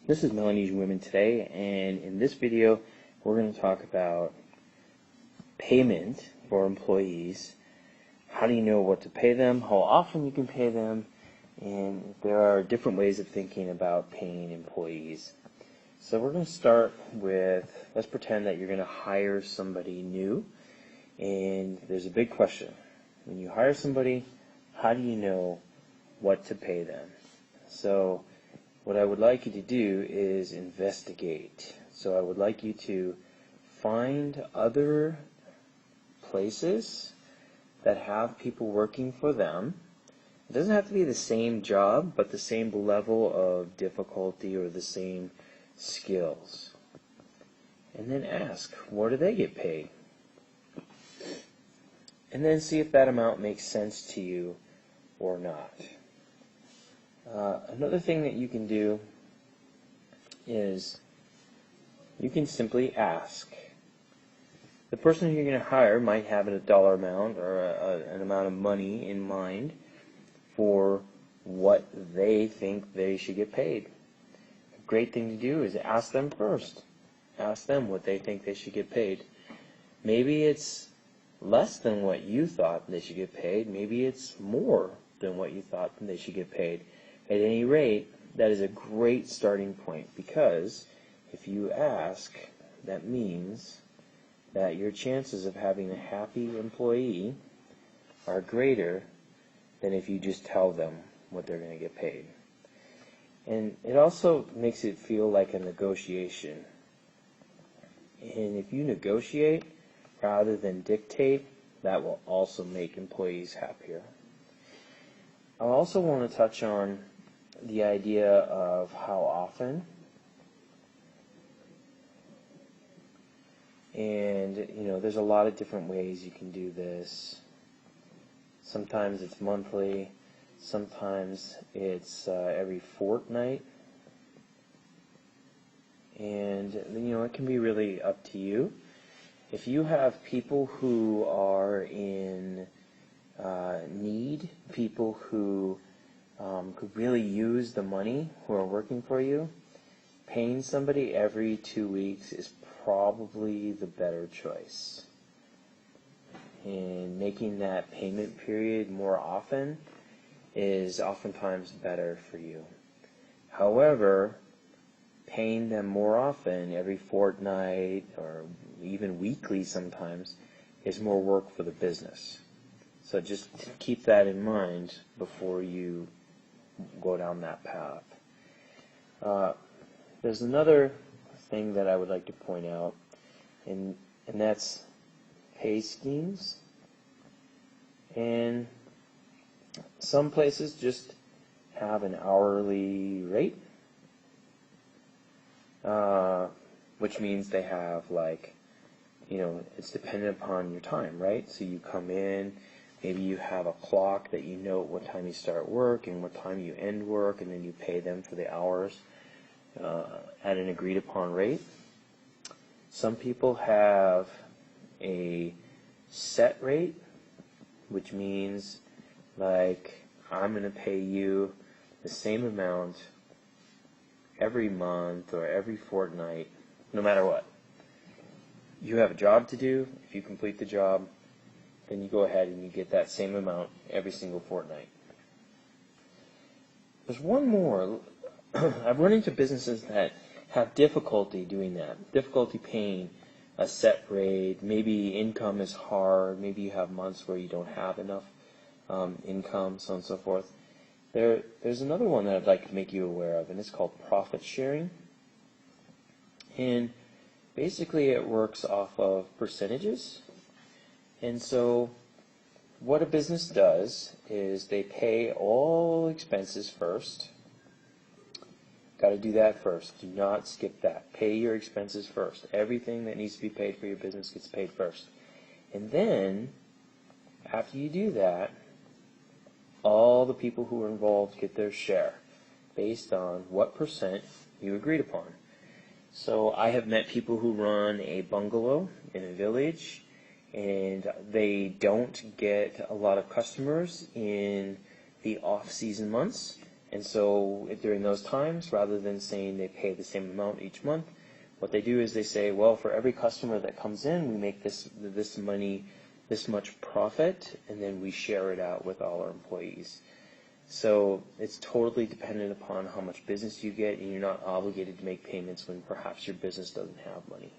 This is Melanesian Women Today, and in this video we're going to talk about payment for employees. How do you know what to pay them, how often you can pay them, and there are different ways of thinking about paying employees. So we're going to start with, let's pretend that you're going to hire somebody new, and there's a big question. When you hire somebody, how do you know what to pay them? So what I would like you to do is investigate. So I would like you to find other places that have people working for them. It doesn't have to be the same job, but the same level of difficulty or the same skills. And then ask, what do they get paid? And then see if that amount makes sense to you or not. Another thing that you can do is you can simply ask. The person who you're going to hire might have a dollar amount or an amount of money in mind for what they think they should get paid. A great thing to do is ask them first. Ask them what they think they should get paid. Maybe it's less than what you thought they should get paid. Maybe it's more than what you thought they should get paid. At any rate, that is a great starting point, because if you ask, that means that your chances of having a happy employee are greater than if you just tell them what they're going to get paid. And it also makes it feel like a negotiation. And if you negotiate rather than dictate, that will also make employees happier. I also want to touch on the idea of how often. And, there's a lot of different ways you can do this. Sometimes it's monthly. Sometimes it's every fortnight. And, it can be really up to you. If you have people who are in need, people who could really use the money, who are working for you, paying somebody every 2 weeks is probably the better choice. And making that payment period more often is oftentimes better for you. However, paying them more often, every fortnight or even weekly sometimes, is more work for the business. So just keep that in mind before you go down that path. There's another thing that I would like to point out, and that's pay schemes. And some places just have an hourly rate, which means they have it's dependent upon your time, right? So you come in, maybe you have a clock that you know what time you start work and what time you end work, and then you pay them for the hours at an agreed upon rate. Some people have a set rate, which means I'm going to pay you the same amount every month or every fortnight, no matter what. You have a job to do. If you complete the job, then you go ahead and you get that same amount every single fortnight. There's one more. I've run into businesses that have difficulty doing that, difficulty paying a set rate. Maybe income is hard. Maybe you have months where you don't have enough income, so on and so forth. There's another one that I'd like to make you aware of, and it's called profit sharing. And basically it works off of percentages. And so what a business does is they pay all expenses first. Got to do that first. Do not skip that. Pay your expenses first. Everything that needs to be paid for your business gets paid first. And then, after you do that, all the people who are involved get their share based on what percent you agreed upon. So I have met people who run a bungalow in a village, and they don't get a lot of customers in the off-season months, And so during those times, rather than saying they pay the same amount each month, what they do is they say, well, for every customer that comes in, we make this money, this much profit, and then we share it out with all our employees. So it's totally dependent upon how much business you get, and you're not obligated to make payments when perhaps your business doesn't have money.